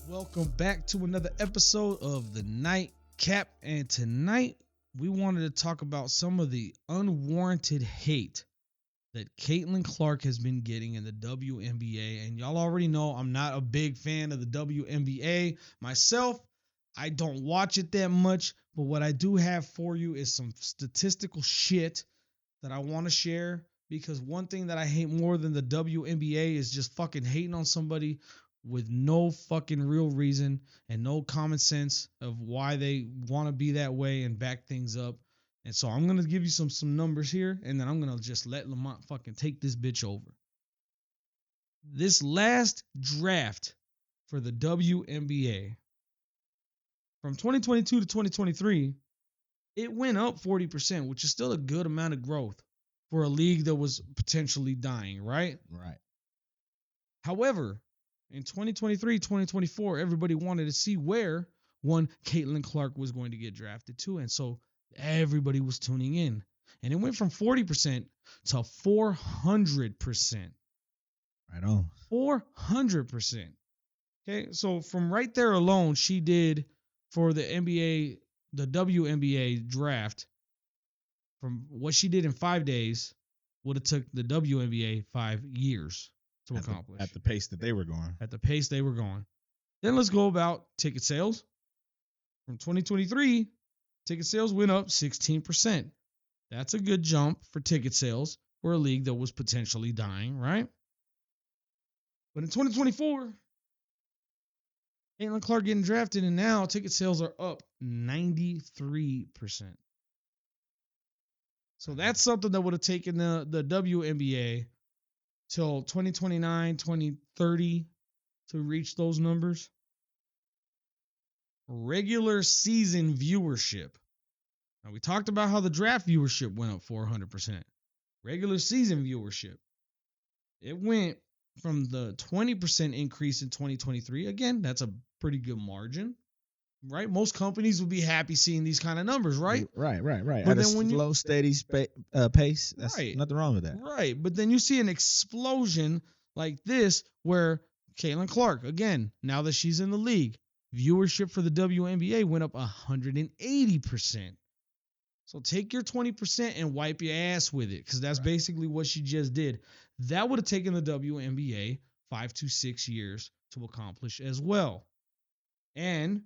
Welcome back to another episode of the Nightcap, and tonight we wanted to talk about some of the unwarranted hate that Caitlin Clark has been getting in the WNBA. And y'all already know I'm not a big fan of the WNBA myself. I don't watch it that much, but what I do have for you is some statistical shit that I want to share, because one thing that I hate more than the WNBA is just fucking hating on somebody with no fucking real reason and no common sense of why they want to be that way and back things up. And so I'm going to give you some numbers here, and then I'm going to just let Lamont fucking take this bitch over. This last draft for the WNBA from 2022 to 2023, it went up 40%, which is still a good amount of growth for a league that was potentially dying, right? Right. However, in 2023, 2024, everybody wanted to see where one Caitlin Clark was going to get drafted to. And so everybody was tuning in. And it went from 40% to 400%. Right on. 400%. Okay, so from right there alone, she did for the NBA, the WNBA draft, from what she did in 5 days, would have took the WNBA 5 years to accomplish. At the pace that they were going. At the pace they were going. Then let's go about ticket sales. From 2023, ticket sales went up 16%. That's a good jump for ticket sales for a league that was potentially dying, right? But in 2024, Caitlin Clark getting drafted, and now ticket sales are up 93%. So that's something that would have taken the WNBA till 2029, 2030 to reach those numbers. Regular season viewership. Now, we talked about how the draft viewership went up 400%. Regular season viewership, it went from the 20% increase in 2023. Again, that's a pretty good margin, right? Most companies would be happy seeing these kind of numbers, right? Right. But At then a when slow, steady pace, that's Right. nothing wrong with that. Right. But then you see an explosion like this where Caitlin Clark, again, now that she's in the league, viewership for the WNBA went up 180%. So take your 20% and wipe your ass with it, because that's basically what she just did. That would have taken the WNBA 5 to 6 years to accomplish as well. And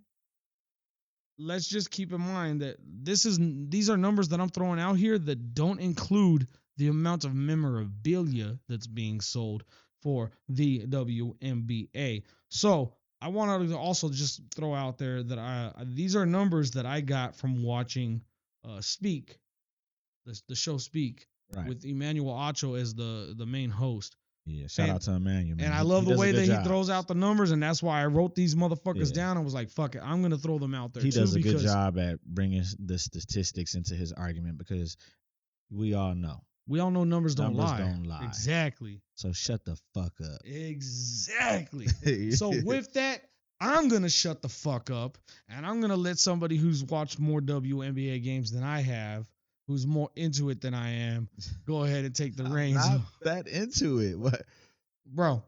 let's just keep in mind that these are numbers that I'm throwing out here that don't include the amount of memorabilia that's being sold for the WNBA. So I wanted to also just throw out there that these are numbers that I got from watching Speak, the show Speak, Right. with Emmanuel Acho as the main host. Yeah, shout out to Emmanuel, man. And I love the way that he job. throws out the numbers, and that's why I wrote these motherfuckers Yeah. down and was like, fuck it, I'm going to throw them out there He too. does a good job at bringing the statistics into his argument, because we all know numbers don't lie. don't lie. Exactly. So shut the fuck up. Exactly. So with that, I'm going to shut the fuck up, and I'm going to let somebody who's watched more WNBA games than I have, who's more into it than I am, go ahead and take the reins. I'm not that into it. What? Bro,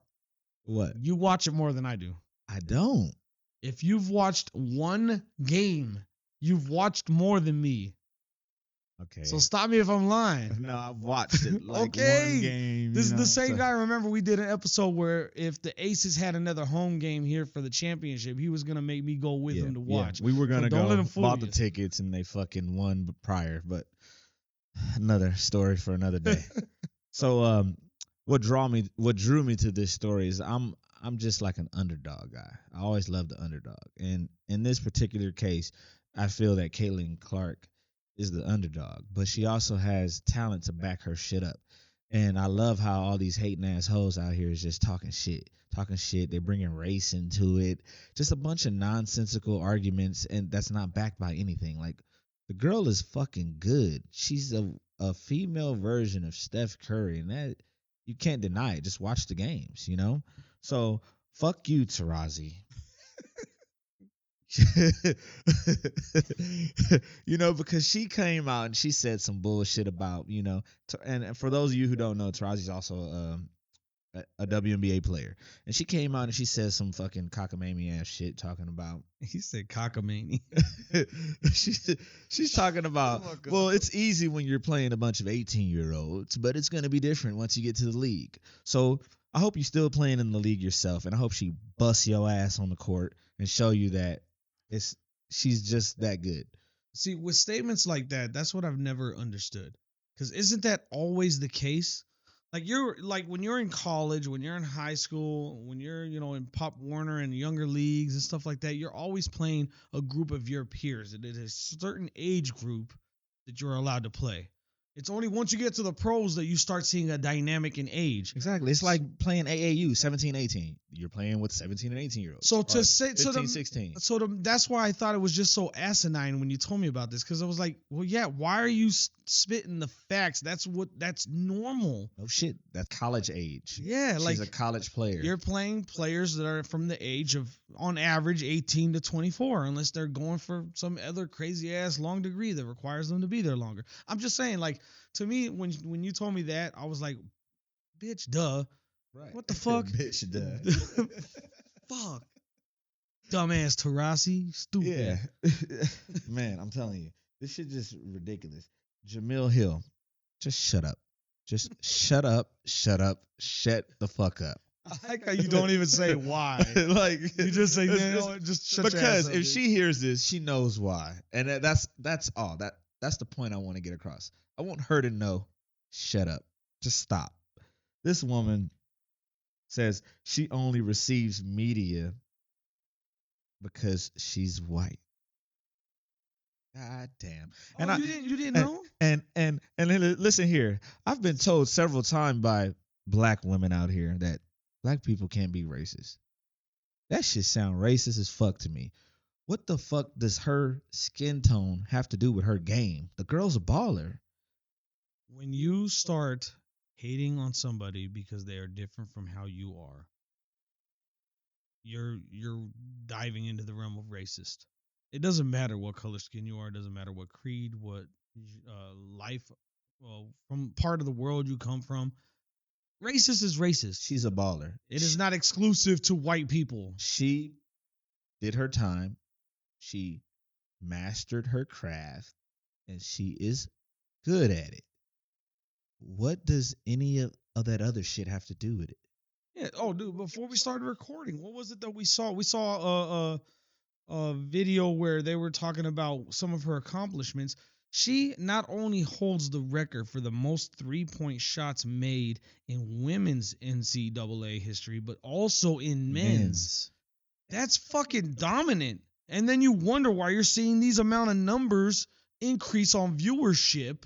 What? you watch it more than I do. I don't. If you've watched one game, you've watched more than me. Okay. So stop me if I'm lying. No, I've watched it like Okay. one game. This is the same guy. Remember, we did an episode where if the Aces had another home game here for the championship, he was gonna make me go with him to watch. We were gonna don't let him go fool bought you. the tickets and they fucking won prior, but another story for another day. So what drew me to this story is I'm just like an underdog guy. I always love the underdog. And in this particular case, I feel that Caitlin Clark is the underdog, but she also has talent to back her shit up. And I love how all these hating ass hoes out here is just talking shit. They bringing race into it. Just a bunch of nonsensical arguments, and that's not backed by anything. Like, the girl is fucking good. She's a female version of Steph Curry, and that you can't deny it. Just watch the games, you know? So fuck you, Tarazi. You know, because she came out and she said some bullshit about, you know, and for those of you who don't know, Tarazi's also a WNBA player, and she came out and she said some fucking cockamamie ass shit talking about. He said cockamamie. She's talking about, Oh my God. well, it's easy when you're playing a bunch of 18-year-olds, but it's going to be different once you get to the league. So I hope you're still playing in the league yourself, and I hope she busts your ass on the court and show you that she's just that good. See, with statements like that, that's what I've never understood. Because isn't that always the case? Like when you're in college, when you're in high school, when you're in Pop Warner and younger leagues and stuff like that, you're always playing a group of your peers. It is a certain age group that you're allowed to play. It's only once you get to the pros that you start seeing a dynamic in age. Exactly. It's like playing AAU 17, 18. You're playing with 17 and 18-year-olds. So to say 15, 16. That's why I thought it was just so asinine when you told me about this, because I was like, well, yeah, why are you spitting the facts? That's normal. No shit. That's college age. Yeah, She's a college player. You're playing players that are from the age of, on average, 18 to 24, unless they're going for some other crazy ass long degree that requires them to be there longer. I'm just saying, like, to me, when you told me that, I was like, bitch, duh. Right. What the fuck? Bitch, duh. Fuck. Dumbass Tarasi. Stupid. Yeah. Man, I'm telling you, this shit just ridiculous. Jamil Hill, just shut up. Just shut up, shut the fuck up. I like how you don't even say why. Like, You just say, just shut your ass because up, if bitch. she hears this, she knows why. And that's all. That's the point I want to get across. I want her to know, shut up. Just stop. This woman says she only receives media because she's white. God damn. And you didn't know? And listen here. I've been told several times by black women out here that black people can't be racist. That shit sound racist as fuck to me. What the fuck does her skin tone have to do with her game? The girl's a baller. When you start hating on somebody because they are different from how you are, you're diving into the realm of racist. It doesn't matter what color skin you are. It doesn't matter what creed, what life, from part of the world you come from. Racist is racist. She's a baller. It is not exclusive to white people. She did her time. She mastered her craft, and she is good at it. What does any of that other shit have to do with it? Yeah. Oh, dude. Before we started recording, what was it that we saw? We saw a video where they were talking about some of her accomplishments. She not only holds the record for the most 3-point shots made in women's NCAA history, but also in men's. That's fucking dominant. And then you wonder why you're seeing these amount of numbers increase on viewership.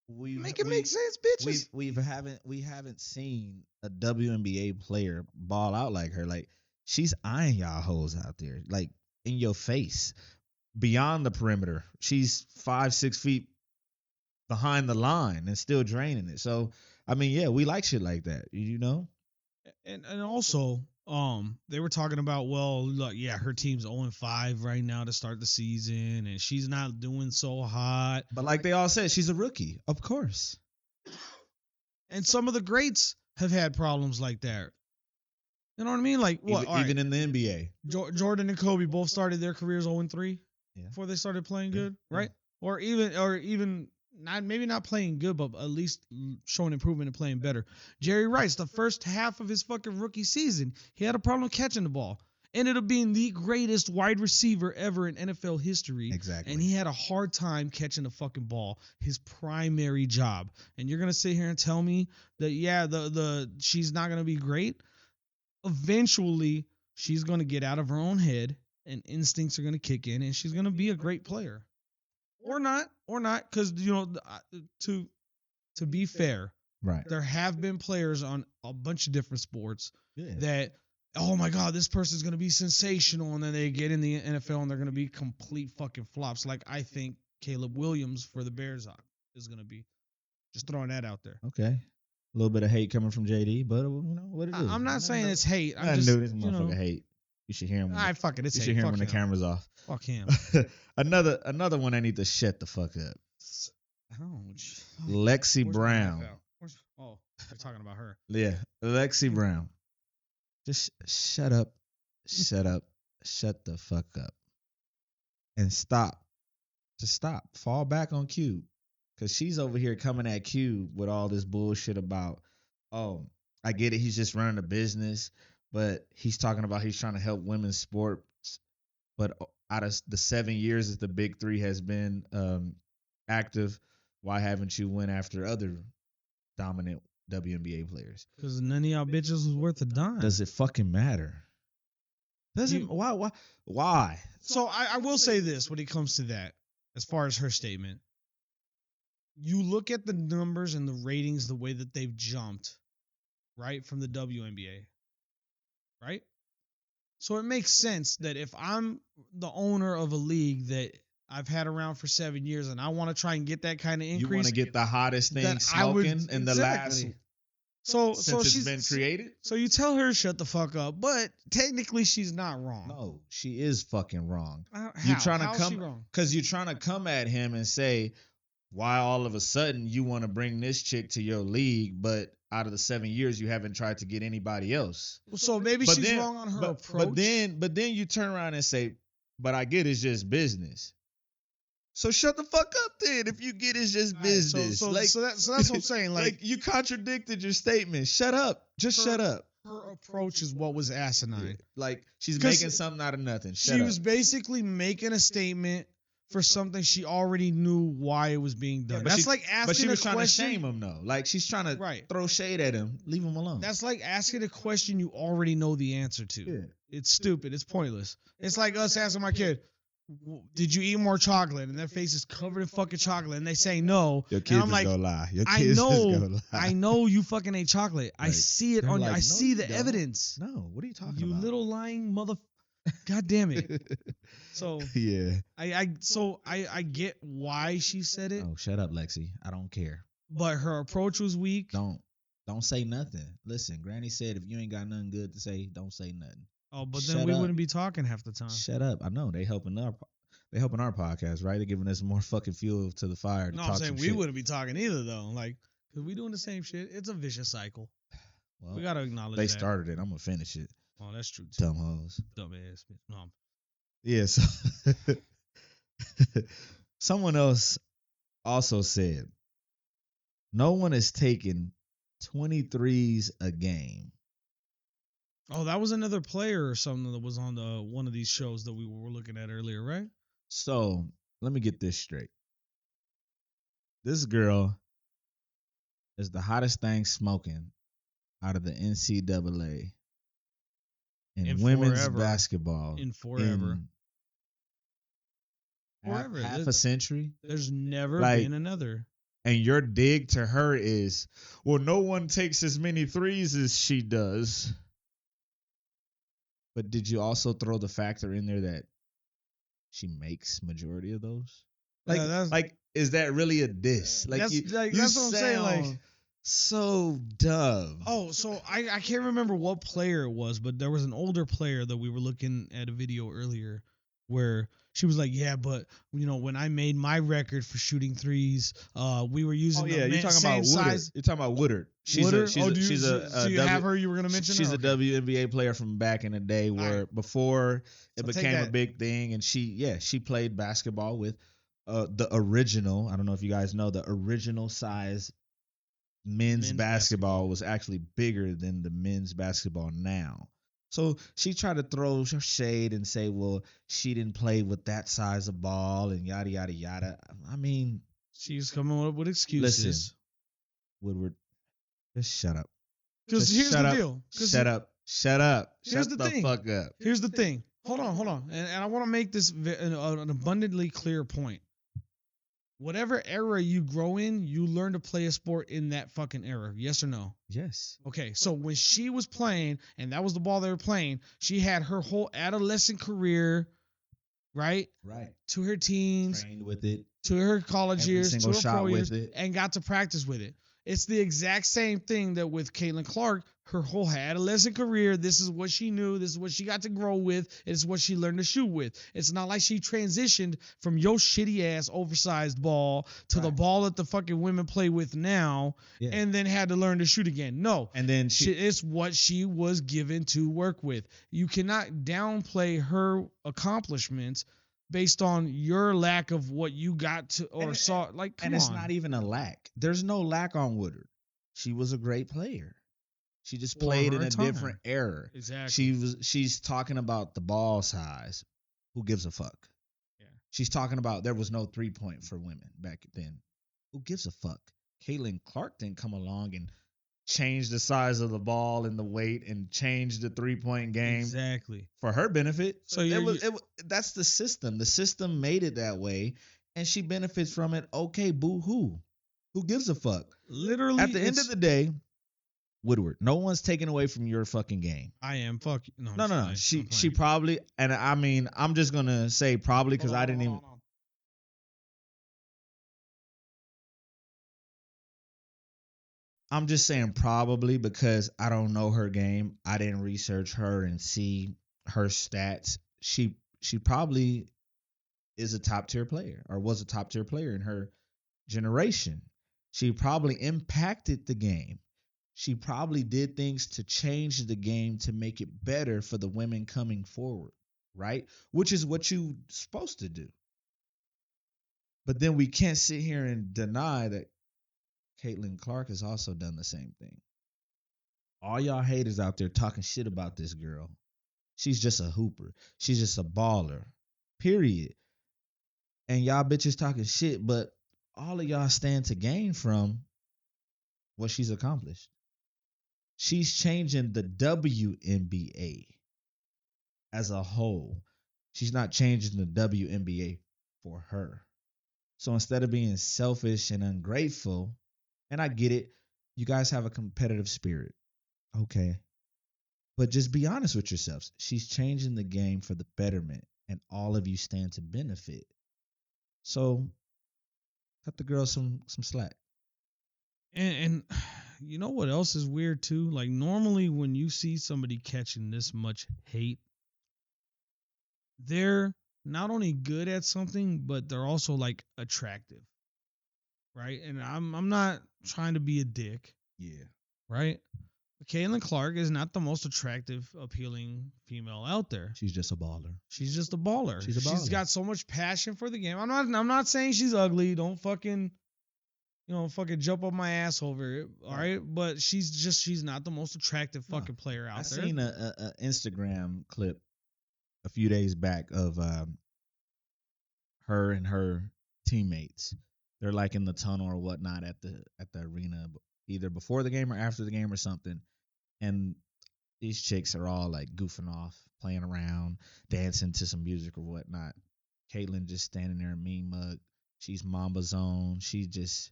Make it make sense, bitches. We haven't seen a WNBA player ball out like her. Like, she's eyeing y'all hoes out there, like, in your face, beyond the perimeter. She's 5-6 feet behind the line and still draining it. So, I mean, yeah, we like shit like that, you know. And also, they were talking about, well, look, yeah, her team's 0-5 right now to start the season, and she's not doing so hot. But like they all said, she's a rookie, of course. And some of the greats have had problems like that. You know what I mean? Like, what? Even in the NBA. Jordan and Kobe both started their careers 0-3 Yeah. before they started playing good, Yeah. right? Or even not, maybe not playing good, but at least showing improvement and playing better. Jerry Rice, the first half of his fucking rookie season, he had a problem catching the ball. Ended up being the greatest wide receiver ever in NFL history. Exactly. And he had a hard time catching the fucking ball, his primary job. And you're going to sit here and tell me that, yeah, she's not going to be great? Eventually, she's going to get out of her own head and instincts are going to kick in and she's going to be a great player. Or not, because, to be fair, Right. there have been players on a bunch of different sports Yeah. that, oh my God, this person's going to be sensational, and then they get in the NFL and they're going to be complete fucking flops. Like, I think Caleb Williams for the Bears is going to be. Just throwing that out there. Okay. A little bit of hate coming from JD, but you know what it is. I'm not saying it's hate. I knew this motherfucker hate. You should hear him. Fuck it. It's you hate. should hear him Fuck when the camera's off. Fuck him. Another one I need to shut the fuck up. Ouch. Lexi Where's my Brown. knife out? You're talking about her. Yeah, Lexi Brown. Just shut up, shut up, shut the fuck up, and stop. Just stop. Fall back on Cube, because she's over here coming at Cube with all this bullshit about, oh, I get it. He's just running a business, but he's talking about he's trying to help women's sports. But out of the 7 years that the Big Three has been active, why haven't you went after other dominant WNBA players? Because none of y'all bitches was worth a dime. Does it fucking matter? Doesn't why? So I will say this when it comes to that, as far as her statement. You look at the numbers and the ratings, the way that they've jumped, right, from the WNBA, right? So it makes sense that if I'm the owner of a league that I've had around for 7 years and I want to try and get that kind of increase, You want to get the hottest thing smoking in the last since it's been created? So you tell her shut the fuck up, but technically she's not wrong. No, she is fucking wrong. How? You're trying to How is she wrong? because you're trying to come at him and say why all of a sudden you want to bring this chick to your league, but out of the 7 years you haven't tried to get anybody else. So maybe she's wrong on her approach. But then you turn around and say, but I get it's just business. So shut the fuck up then. If you get it's just business. So that's what I'm saying. Like you contradicted your statement. Shut up. Just shut up. Her approach is what was asinine. Like she's making something out of nothing. She was basically making a statement for something she already knew why it was being done. Yeah, that's like asking a question. But she was trying to shame him though. Like she's trying to throw shade at him. Leave him alone. That's like asking a question you already know the answer to. Yeah. It's stupid. It's pointless. It's like us asking my kid, did you eat more chocolate? And their face is covered in fucking chocolate, and they say no. Your kids is gonna lie. Your I kids know, is gonna lie. I know you fucking ate chocolate. Like, I see it on you. I see the evidence. No, what are you talking You about? little lying mother. God damn it. So yeah. I get why she said it. Oh, shut up, Lexi. I don't care. But her approach was weak. Don't say nothing. Listen, Granny said if you ain't got nothing good to say, don't say nothing. Oh, but then we wouldn't be talking half the time. Shut up. I know they helping our podcast, right? They're giving us more fucking fuel to the fire. No, I'm saying we wouldn't be talking either though. Like, cause we doing the same shit. It's a vicious cycle. Well, we gotta acknowledge they that. started it. I'm gonna finish it. Oh, that's true too. Dumb hoes. Dumbass. No. Yeah. So someone else also said, no one is taking 23s a game. Oh, that was another player or something that was on the one of these shows that we were looking at earlier, right? So let me get this straight. This girl is the hottest thing smoking out of the NCAA in women's basketball in forever. Half a century. There's never been another. And your dig to her is, well, no one takes as many threes as she does. But did you also throw the factor in there that she makes majority of those? Like, is that really a diss? Like, that's what I'm saying. Like, so dumb. Oh, so I can't remember what player it was, but there was an older player that we were looking at a video earlier where she was like, yeah, but when I made my record for shooting threes, we were using you're talking about Woodard. You're talking about Woodard. So you have her you were going to mention she's her? a WNBA player from back in the day where before it became a big thing, and she played basketball with the original, I don't know if you guys know, the original size men's basketball was actually bigger than the men's basketball now. So she tried to throw her shade and say, well, she didn't play with that size of ball and yada, yada, yada. I mean, she's coming up with excuses. Listen, Woodward, just shut up. Because here's the deal. Shut up. Shut up. Here's Shut the the thing. fuck up. Here's the thing. Hold on. And I want to make this an abundantly clear point. Whatever era you grow in, you learn to play a sport in that fucking era. Yes or no? Yes. Okay, so when she was playing, and that was the ball they were playing, she had her whole adolescent career, right? Right. To her teens. Trained with it. To her college years. To her pro years. With it. And got to practice with it. It's the exact same thing that with Caitlin Clark, her whole adolescent career. This is what she knew. This is what she got to grow with. It's what she learned to shoot with. It's not like she transitioned from your shitty ass oversized ball to the Right. ball that the fucking women play with now, Yeah. and then had to learn to shoot again. No. And then It's what she was given to work with. You cannot downplay her accomplishments based on your lack of what you got to or saw. Like, come and it's on. not even a lack. There's no lack on Woodard. She was a great player. She just For played in her a time. different era. Exactly. She's talking about the ball size. Who gives a fuck? Yeah. She's talking about there was no 3-point for women back then. Who gives a fuck? Caitlin Clark didn't come along and change the size of the ball and the weight and change the 3-point game Exactly. for her benefit. So That's the system. The system made it that way, and she benefits from it. Okay, boo hoo. Who gives a fuck? Literally, At the end of the day, Woodward, no one's taking away from your fucking game. I am. Fuck you. No, No. She probably, and I mean, I'm just gonna say probably because I didn't even. I'm just saying probably because I don't know her game. I didn't research her and see her stats. She probably is a top tier player or was a top tier player in her generation. She probably impacted the game. She probably did things to change the game to make it better for the women coming forward, right? Which is what you're supposed to do. But then we can't sit here and deny that Caitlin Clark has also done the same thing. All y'all haters out there talking shit about this girl. She's just a hooper. She's just a baller. Period. And y'all bitches talking shit, but all of y'all stand to gain from what she's accomplished. She's changing the WNBA as a whole. She's not changing the WNBA for her. So instead of being selfish and ungrateful, and I get it, you guys have a competitive spirit. Okay. But just be honest with yourselves. She's changing the game for the betterment, and all of you stand to benefit. So cut the girl some slack. And you know what else is weird too? Like, normally when you see somebody catching this much hate, they're not only good at something, but they're also like attractive, right? And I'm not trying to be a dick, Yeah. right? Caitlin Clark is not the most attractive, appealing female out there. She's just a baller. She's just a baller. She's a baller. She's got so much passion for the game. I'm not saying she's ugly. Don't fucking jump up my ass over it. All right. But she's not the most attractive fucking player out there. I seen a Instagram clip a few days back of her and her teammates. They're like in the tunnel or whatnot at the arena, either before the game or after the game or something. And these chicks are all like goofing off, playing around, dancing to some music or whatnot. Caitlin just standing there mean mug. She's Mamba zone. She just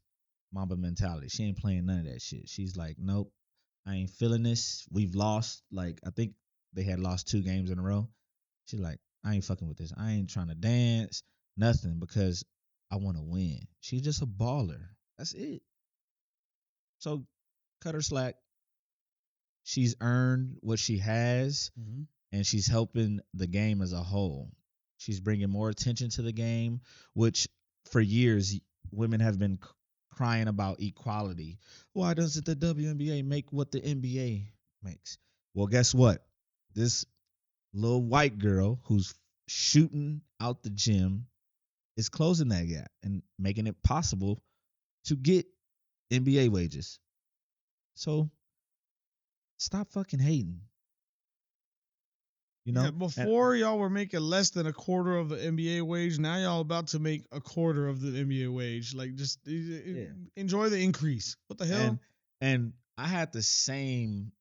Mamba mentality. She ain't playing none of that shit. She's like, nope, I ain't feeling this. We've lost. Like, I think they had lost 2 games in a row. She's like, I ain't fucking with this. I ain't trying to dance, nothing, because I want to win. She's just a baller. That's it. So cut her slack. She's earned what she has, and she's helping the game as a whole. She's bringing more attention to the game, which for years women have been crying about equality. Why doesn't the WNBA make what the NBA makes? Well, guess what? This little white girl who's shooting out the gym is closing that gap and making it possible to get NBA wages. So stop fucking hating. You know, yeah, before y'all were making less than a quarter of the NBA wage. Now y'all about to make a quarter of the NBA wage. Like, just enjoy the increase. What the hell? And I had the same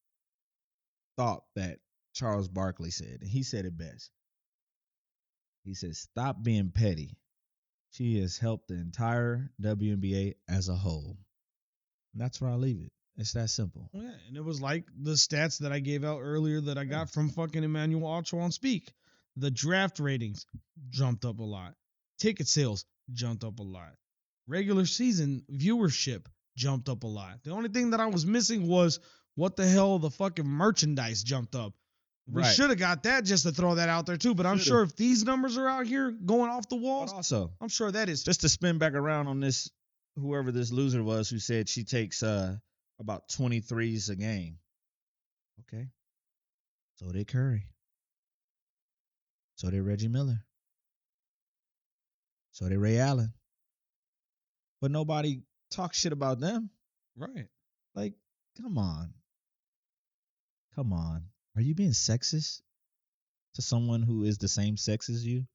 thought that Charles Barkley said, and he said it best. He said, "Stop being petty. She has helped the entire WNBA as a whole." And that's where I leave it. It's that simple. Yeah, and it was like the stats that I gave out earlier that I got from fucking Emmanuel Ocho on Speak. The draft ratings jumped up a lot. Ticket sales jumped up a lot. Regular season viewership jumped up a lot. The only thing that I was missing was what the hell, the fucking merchandise jumped up. We Right. should have got that just to throw that out there too. But I'm sure if these numbers are out here going off the walls, But also, I'm sure that is just to spin back around on this, whoever this loser was who said she takes about 23s a game. Okay. So did Curry. So did Reggie Miller. So did Ray Allen. But nobody talks shit about them. right. Like, come on. Come on. Are you being sexist to someone who is the same sex as you?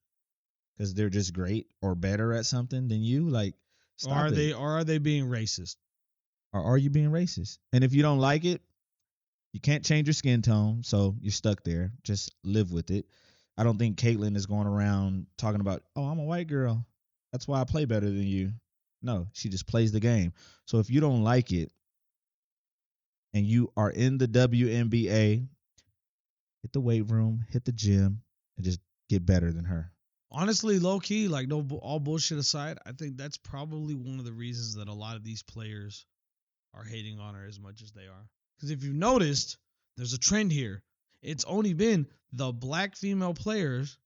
Because they're just great or better at something than you? Like, stop it. Or are they being racist? Or are you being racist? And if you don't like it, you can't change your skin tone, so you're stuck there. Just live with it. I don't think Caitlyn is going around talking about, oh, I'm a white girl. That's why I play better than you. No, she just plays the game. So if you don't like it and you are in the WNBA, hit the weight room, hit the gym, and just get better than her. Honestly, low key, like no, all bullshit aside, I think that's probably one of the reasons that a lot of these players are hating on her as much as they are. Because if you've noticed, there's a trend here. It's only been the black female players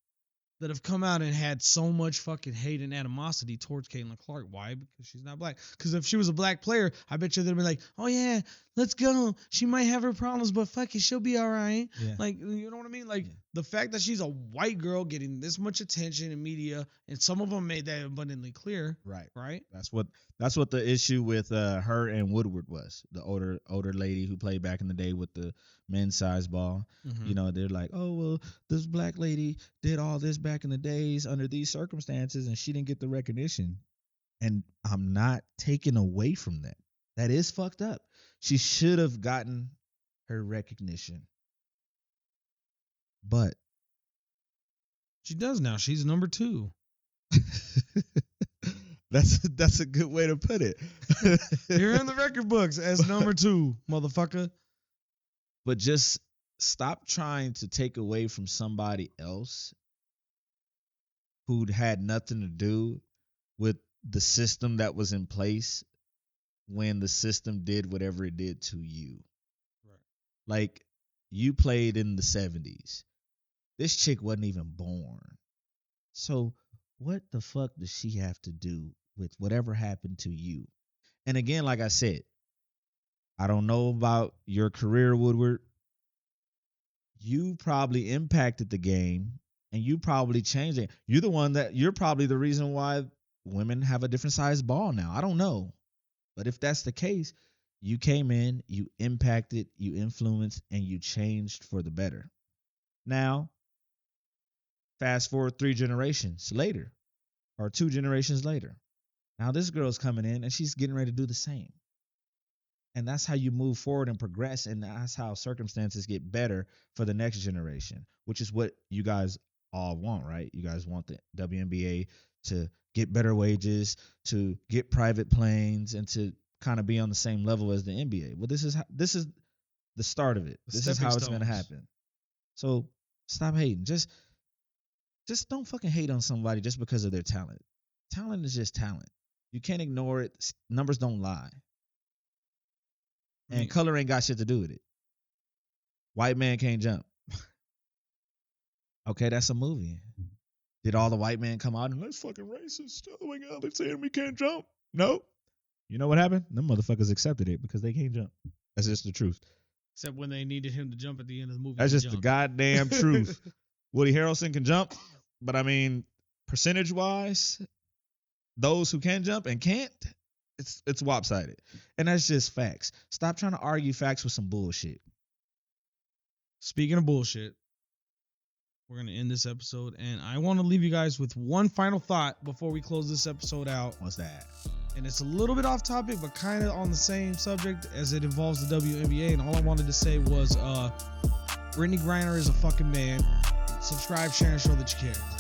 that have come out and had so much fucking hate and animosity towards Caitlin Clark. Why? Because she's not black. Because if she was a black player, I bet you they'd be like, oh yeah, let's go. She might have her problems, but fuck it, she'll be all right. Yeah. Like, you know what I mean? Like, the fact that she's a white girl getting this much attention in media, and some of them made that abundantly clear. Right. Right? That's what the issue with her and Woodward was. The older lady who played back in the day with the men's size ball. Mhm. You know, they're like, oh well, this black lady did all this back in the days under these circumstances, and she didn't get the recognition. And I'm not taking away from that. That is fucked up. She should have gotten her recognition. But She does now. She's number 2. that's a good way to put it. You're in the record books as number 2, motherfucker. But just stop trying to take away from somebody else who'd had nothing to do with the system that was in place when the system did whatever it did to you. Right. Like, you played in the 70s. This chick wasn't even born. So what the fuck does she have to do with whatever happened to you? And again, like I said, I don't know about your career, Woodward. You probably impacted the game and you probably changed it. You're probably the reason why women have a different size ball now. I don't know. But if that's the case, you came in, you impacted, you influenced, and you changed for the better. Now, fast forward 3 generations later, or 2 generations later. Now this girl's coming in and she's getting ready to do the same. And that's how you move forward and progress, and that's how circumstances get better for the next generation, which is what you guys all want, right? You guys want the WNBA to get better wages, to get private planes, and to kind of be on the same level as the NBA. Well, this is the start of it. This is how it's going to happen. So stop hating. Just don't fucking hate on somebody just because of their talent. Talent is just talent. You can't ignore it. Numbers don't lie. And color ain't got shit to do with it. White man can't jump. Okay, that's a movie. Did all the white men come out and that's fucking racist? Oh my God, they're saying we can't jump. No. You know what happened? Them motherfuckers accepted it because they can't jump. That's just the truth. Except when they needed him to jump at the end of the movie. That's just the goddamn truth. Woody Harrelson can jump, but I mean, percentage-wise, those who can jump and can't, it's lopsided. And that's just facts. Stop trying to argue facts with some bullshit. Speaking of bullshit, we're going to end this episode. And I want to leave you guys with one final thought before we close this episode out. What's that? And it's a little bit off topic, but kind of on the same subject as it involves the WNBA. And all I wanted to say was Brittany Griner is a fucking man. Subscribe, share, and show that you care.